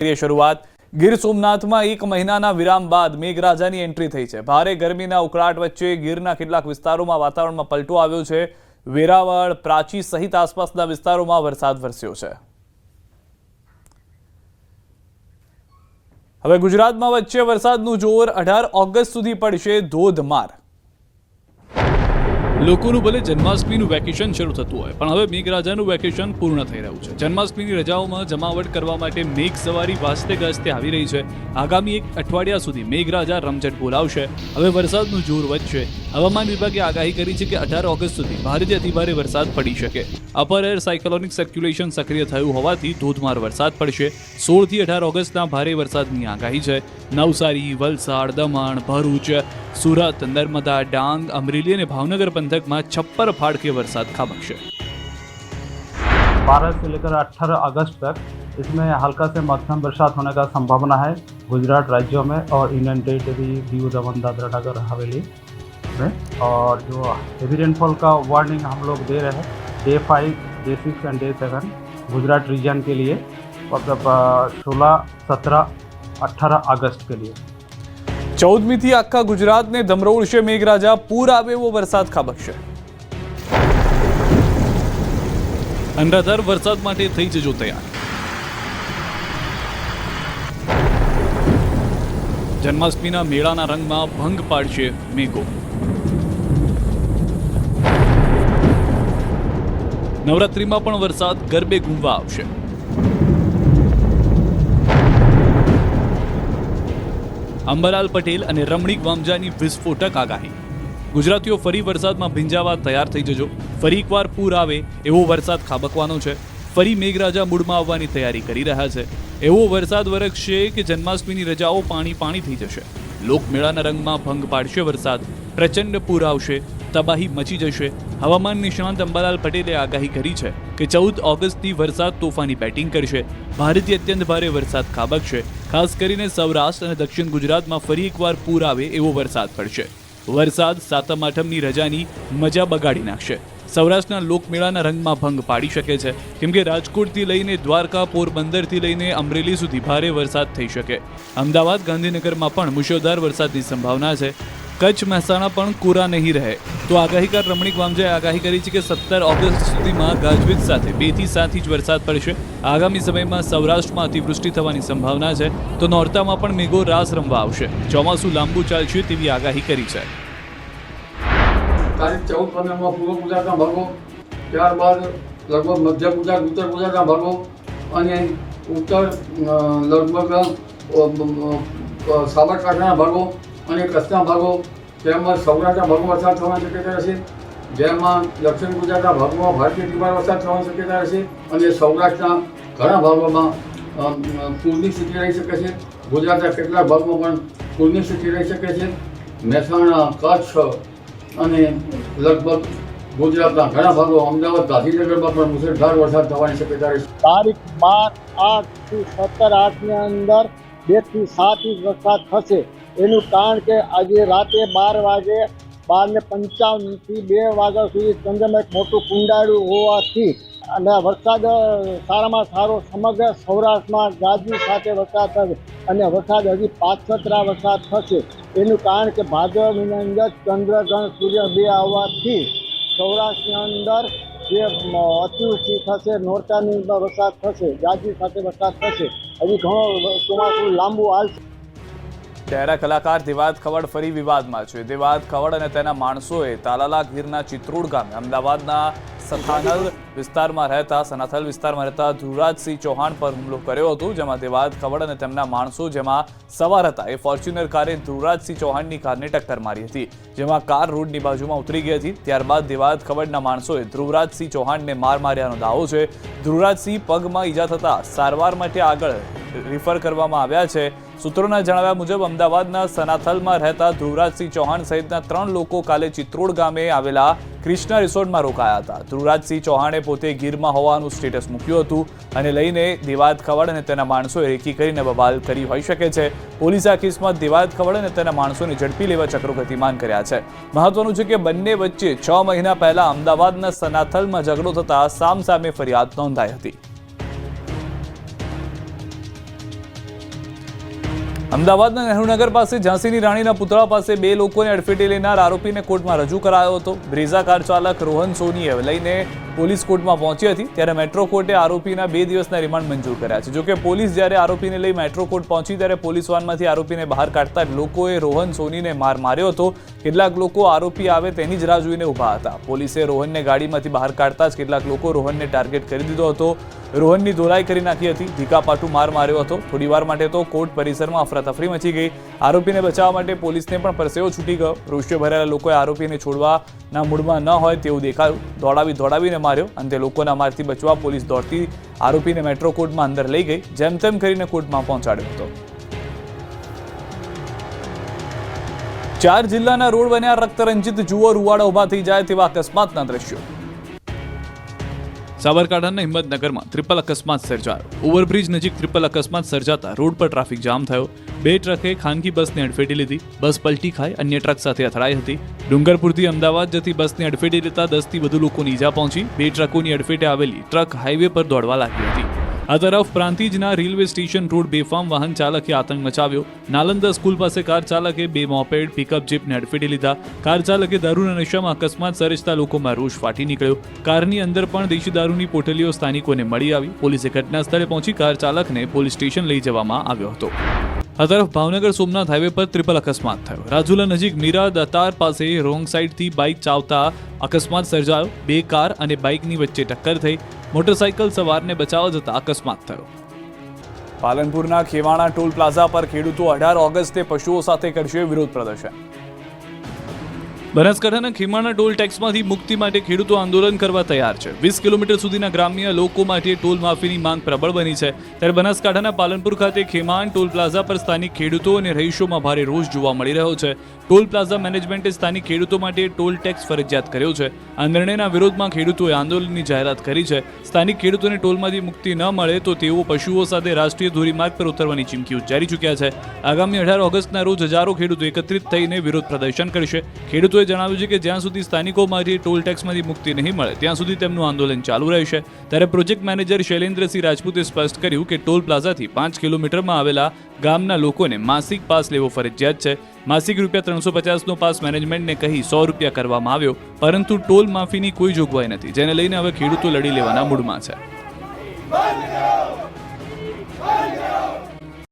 શરૂઆત ગીર સોમનાથમાં 1 મહિનાના વિરામ બાદ મેઘરાજાની એન્ટ્રી થઈ છે। ભારે ગરમીના ઉકળાટ વચ્ચે ગીરના કેટલાક વિસ્તારોમાં વાતાવરણમાં પલટો આવ્યો છે। વેરાવળ, પ્રાચી સહિત આસપાસના વિસ્તારોમાં વરસાદ વરસ્યો છે। હવે ગુજરાતમાં વચ્ચે વરસાદનું જોર 18 ઓગસ્ટ સુધી પડશે ધોધમાર। લોકોનું ભલે જન્માષ્ટમીનું વેકેશન શરૂ થતું હોય, પણ હવે મેઘરાજાનું વેકેશન પૂર્ણ થઈ રહ્યું છે। જન્માષ્ટમીની રજાઓમાં જમાવટ કરવા માટે મેઘ સવારી વાસ્તે ગાજતે આવી રહી છે। આગામી 1 અઠવાડિયા સુધી મેઘરાજા રમઝટ બોલાવશે। હવે વરસાદનું જોર વધશે। હવામાન વિભાગે આગાહી કરી છે કે 18 ઓગસ્ટ સુધી ભારેથી અતિભારે વરસાદ પડી શકે। અપર એર સાયક્લોનિક સર્ક્યુલેશન સક્રિય થયું હોવાથી ધોધમાર વરસાદ પડશે। 16 થી 18 ઓગસ્ટના ભારે વરસાદની આગાહી છે। નવસારી, વલસાડ, દમણ, ભરૂચ, सूरत, नर्मदा, डांग, अमरेली और भावनगर पंथक में छप्पर फाड़ के बरसात खाबकशे। 12 से लेकर 18 अगस्त तक इसमें हल्का से मध्यम बरसात होने का संभावना है गुजरात राज्यों में और इंडियन टेरिटरी, दीव, दमन, दादरा नगर हवेली में। और जो हेवी रेनफॉल का वार्निंग हम लोग दे रहे हैं day 5, day 6 and day 7 Gujarat region के लिए, मतलब 16, 17, 18 अगस्त के लिए। 14મી થી આખા ગુજરાતને ધમરોળશે મેઘરાજા। પૂર આવે એવો વરસાદ ખાબકશે। અનરાધાર વરસાદ માટે થઈ જજો તૈયાર। જન્માષ્ટમીના મેળાના રંગમાં ભંગ પાડશે મેઘો। નવરાત્રીમાં પણ વરસાદ ગરબે ઘૂમવા આવશે। અંબાલાલ પટેલ અને રમણીક વામજાની વિસ્ફોટક આગાહી। ગુજરાતીઓ ફરી વરસાદમાં ભીંજાવા તૈયાર થઈ જજો। ફરી એકવાર પૂર આવે એવો વરસાદ ખાબકવાનો છે। ફરી મેઘરાજા મૂડમાં આવવાની તૈયારી કરી રહ્યા છે। એવો વરસાદ વરસશે કે જન્માષ્ટમીની રજાઓ પાણી પાણી થઈ જશે। લોકમેળાના રંગમાં ભંગ પાડશે વરસાદ। પ્રચંડ પૂર આવશે, તબાહી મચી જશે। હવામાન નિષ્ણાંત અંબાલાલ પટેલે આગાહી કરી છે કે 14 ઓગસ્ટથી વરસાદ તોફાની બેટિંગ કરશે। ભારેથી અત્યંત ભારે વરસાદ ખાબકશે। ખાસ કરીને સૌરાષ્ટ્ર અને દક્ષિણ ગુજરાતમાં ફરી એકવાર પૂર આવે એવો વરસાદ પડશે। વરસાદ સાતમ આઠમની રજાની મજા બગાડી નાખશે। સૌરાષ્ટ્રના લોકમેળાના રંગમાં ભંગ પાડી શકે છે, કેમ કે રાજકોટથી લઈને દ્વારકા, પોરબંદરથી લઈને અમરેલી સુધી ભારે વરસાદ થઈ શકે। અમદાવાદ, ગાંધીનગરમાં પણ મુશળધાર વરસાદની સંભાવના છે। કચ્છ, મહેસાણા પણ કોરા નહીં રહે। તો આગાહીકાર રમણીક વામજાએ આગાહી કરી છે કે 17 ઓગસ્ટ સુધીમાં ગાજવીજ સાથે 2 થી 7 ઇંચ વરસાદ પડશે। આગામી સમયમાં સૌરાષ્ટ્રમાં અતિવૃષ્ટિ થવાની સંભાવના છે, તો નોરતામાં પણ મેઘો રાસ રમવા આવશે। ચોમાસું લાંબુ ચાલશે તેવી આગાહી કરી છે। તારીખ 14-15માં પૂર્વ ગુજરાતના ભાગો, ત્યારબાદ લગભગ મધ્ય ગુજરાત, ઉત્તર ગુજરાતના ભાગો અને ઉત્તર લગભગ સાબરકાંઠાના ભાગો અને કચ્છના ભાગો તેમજ સૌરાષ્ટ્રના ભાગોમાં વરસાદ થવાની શક્યતા રહેશે। જેમાં દક્ષિણ ગુજરાતના ભાગોમાં ભારેથી અતિભારે વરસાદ થવાની શક્યતા રહેશે અને સૌરાષ્ટ્રના ઘણા ભાગોમાં પૂરની સ્થિતિ રહી શકે છે। ગુજરાતના કેટલાક ભાગોમાં પણ પૂરની સ્થિતિ રહી શકે છે। મહેસાણા, કચ્છ અને લગભગ ગુજરાતના ઘણા ભાગો, અમદાવાદ, ગાંધીનગરમાં પણ મુશળધાર વરસાદ થવાની શક્યતા રહેશે। તારીખ 12/8 થી 17/8ની અંદર 2 થી 7 ઇંચ વરસાદ થશે। એનું કારણ કે આજે રાતે 12 વાગે 12:55 થી 2 વાગ્યા સુધી ચંદ્રમાં એક મોટું કુંડાળું હોવાથી અને વરસાદ સારામાં સારો સમગ્ર સૌરાષ્ટ્રમાં ગાજવીજ સાથે વરસાદ થશે અને વરસાદ હજી પાછતરા વરસાદ થશે। એનું કારણ કે ભાદરવા મહિનાની અંદર ચંદ્રગ્રહણ, સૂર્ય 2 આવવાથી સૌરાષ્ટ્રની અંદર જે અતિવૃષ્ટિ થશે, નોરતાની અંદર વરસાદ થશે, ગાજવીજ સાથે વરસાદ થશે। હજી ઘણો ચોમાસું લાંબુ હાલશે। ડેરા કલાકાર દેવાદ ખવડ ફરી વિવાદમાં છે। દેવાદ ખવડ અને તેના માણસોએ તાલાલા ગીરના ચિત્રોડ ગામે અમદાવાદના સનાથલ વિસ્તારમાં રહેતા ધ્રુવરાજસિંહ ચૌહાણ પર હુમલો કર્યો હતો, જેમાં દેવાદ ખવડ અને તેમના માણસો જેમાં સવાર હતા એ ફોર્ચ્યુનર કારે ધ્રુવરાજસિંહ ચૌહાણની કારને ટક્કર મારી હતી, જેમાં કાર રોડની બાજુમાં ઉતરી ગઈ હતી। ત્યારબાદ દેવાદ ખવડના માણસોએ ધ્રુવરાજસિંહ ચૌહાણને માર માર્યાનો દાવો છે। ધ્રુવરાજસિંહ પગમાં ઈજા થતા સારવાર માટે આગળ રિફર કરવામાં આવ્યા છે। સૂત્રોના જણાવ્યા મુજબ અમદાવાદના સનાથલમાં રહેતા ધ્રુવરાજસિંહ ચૌહાણ સહિતના 3 લોકો કાલે ચિત્રોડ ગામે આવેલા કૃષ્ણા રિસોર્ટમાં રોકાયા હતા। ધ્રુવરાજસિંહ ચૌહાણે પોતે ગીરમાં હોવાનું સ્ટેટસ મૂક્યું હતું અને લઈને દેવાદ ખવડ અને તેના માણસોએ રેકી કરીને બબાલ કરી હોઈ શકે છે। પોલીસે આ કેસમાં દેવાદ ખવડ અને તેના માણસોને ઝડપી લેવા ચક્રો ગતિમાન કર્યા છે। મહત્વનું છે કે બંને વચ્ચે 6 મહિના પહેલા અમદાવાદના સનાથલમાં ઝઘડો થતા સામસામે ફરિયાદ નોંધાઈ હતી। અમદાવાદના નહેરુનગર પાસે ઝાંસીની રાણીના પુતળા પાસે 2 લોકોને અડફેટે લેનાર આરોપીને કોર્ટમાં રજૂ કરાયો હતો. બ્રેઝા કાર ચાલક રોહન સોનીએ લઈને પોલીસ કોર્ટમાં પહોંચી હતી ત્યારે મેટ્રો કોર્ટે આરોપીના 2 દિવસના રિમાન્ડ મંજૂર કર્યા છે. જોકે પોલીસ જ્યારે આરોપીને લઈ મેટ્રો કોર્ટ પહોંચી ત્યારે પોલીસ વાનમાંથી આરોપીને બહાર કાઢતા જ લોકોએ રોહન સોનીને માર્યો હતો. કેટલાક લોકો આરોપી આવે તેની જ રાહ જોઈને ઊભા હતા. પોલીસે રોહનને ગાડીમાંથી બહાર કાઢતા જ કેટલાક લોકો રોહનને ટાર્ગેટ કરી દીધો હતો. રોહનની ધોલાઈ કરી નાખી હતી. ધીકાપાટું માર્યો હતો. થોડીવાર માટે તો કોર્ટ પરિસરમાં અફરાતફરી મચી ગઈ. આરોપીને બચાવવા માટે પોલીસને પણ પરસેવો છૂટી ગયો. રોષે ભરેલા લોકોએ આરોપીને છોડવાના મૂડમાં ન હોય તેવું દેખાયું. દોડાવીને માર્યો. અંતે લોકોના મારથી બચવા પોલીસ દોડતી આરોપીને મેટ્રો કોર્ટમાં અંદર લઈ ગઈ. જેમ તેમ કરીને કોર્ટમાં પહોંચાડ્યો હતો. 4 જિલ્લાના રોડ બન્યા રક્તરંજિત, જુઓ રૂવાડા ઉભા થઈ જાય તેવા અકસ્માતના દ્રશ્યો. સાબરકાંઠાના હિંમતનગરમાં ટ્રિપલ અકસ્માત સર્જાયો. ઓવરબ્રિજ નજીક ટ્રિપલ અકસ્માત સર્જાતા રોડ પર ટ્રાફિક જામ થયો. 2 ટ્રકે ખાનગી બસને અડફેટે લીધી. બસ પલટી ખાઈ અન્ય ટ્રક સાથે અથડાઈ હતી. ડુંગરપુરથી અમદાવાદ જતી બસને અડફેટે લેતા 10 થી વધુ લોકોની ઈજા પહોંચી. 2 ટ્રકોની અડફેટે આવેલી ટ્રક હાઈવે પર દોડવા લાગી હતી. આ તરફ પ્રાંતિજના રેલવે સ્ટેશન રોડ બેફામ વાહન ચાલકે આતંક મચાવ્યો. નાલંદા સ્કૂલ પાસે કાર ચાલકે 2 મોપેડ પિકઅપ જીપને અડફેટે લીધા. કાર ચાલકે દારૂના નશામાં અકસ્માત સર્જતા લોકોમાં રોષ ફાટી નીકળ્યો. કારની અંદર પણ દેશી દારૂની પોટલીઓ સ્થાનિકોને મળી આવી. પોલીસે ઘટના સ્થળે પહોંચી કાર ચાલકને પોલીસ સ્ટેશન લઈ જવામાં આવ્યો હતો. આ તરફ ભાવનગર સોમનાથ હાઈવે પર ટ્રિપલ અકસ્માત થયો. રાજુલા નજીક મીરા દતાર પાસે રોંગ સાઈડથી બાઇક ચાવતા અકસ્માત સર્જાયો. 2 કાર અને બાઇકની વચ્ચે ટક્કર થઈ. મોટરસાઇકલ સવારને બચાવવા જતા અકસ્માત થયો. પાલનપુરના ખેવાણા ટોલ પ્લાઝા પર ખેડૂતો 18 ઓગસ્ટે પશુઓ સાથે કરશે વિરોધ પ્રદર્શન. બનાસકાંઠાના ખેમાણા ટોલ ટેક્સમાંથી મુક્તિ માટે ખેડૂતો આંદોલન કરવા તૈયાર છે. 20 કિલોમીટર સુધીના ગ્રામ્ય લોકો માટે ટોલ માફીની માંગ પ્રબળ બની છે. ત્યારે બનાસકાંઠાના પાલનપુર ખાતે ખેમાણ ટોલ પ્લાઝા પર સ્થાનિક ખેડૂતો અને રહીશોમાં ભારે રોષ જોવા મળી રહ્યો છે. ટોલ પ્લાઝા મેનેજમેન્ટે સ્થાનિક ખેડૂતો માટે ટોલ ટેક્સ ફરજિયાત કર્યો છે. આ નિર્ણયના વિરોધમાં ખેડૂતોએ આંદોલનની જાહેરાત કરી છે. સ્થાનિક ખેડૂતોને ટોલમાંથી મુક્તિ ન મળે તો તેઓ પશુઓ સાથે રાષ્ટ્રીય ધોરીમાર્ગ પર ઉતરવાની ચીમકી ઉચ્ચારી ચૂક્યા છે. આગામી 18 ઓગસ્ટના રોજ હજારો ખેડૂતો એકત્રિત થઈને વિરોધ પ્રદર્શન કરશે. ખેડૂતોએ જણાવ્યું છે કે જ્યાં સુધી સ્થાનિકોમાંથી ટોલ ટેક્સમાંથી મુક્તિ નહીં મળે ત્યાં સુધી તેમનું આંદોલન ચાલુ રહેશે. ત્યારે પ્રોજેક્ટ મેનેજર શૈલેન્દ્રસિંહ રાજપૂતે સ્પષ્ટ કર્યું કે ટોલ પ્લાઝાથી 5 કિલોમીટરમાં આવેલા ગામના લોકોને માસિક પાસ લેવો ફરજિયાત છે. માસિક ₹350નો પાસ મેનેજમેન્ટને કહી ₹100 કરવામાં આવ્યો, પરંતુ ટોલ માફીની કોઈ જોગવાઈ નથી, જેને લઈને હવે ખેડૂતો લડી લેવાના મૂડમાં છે.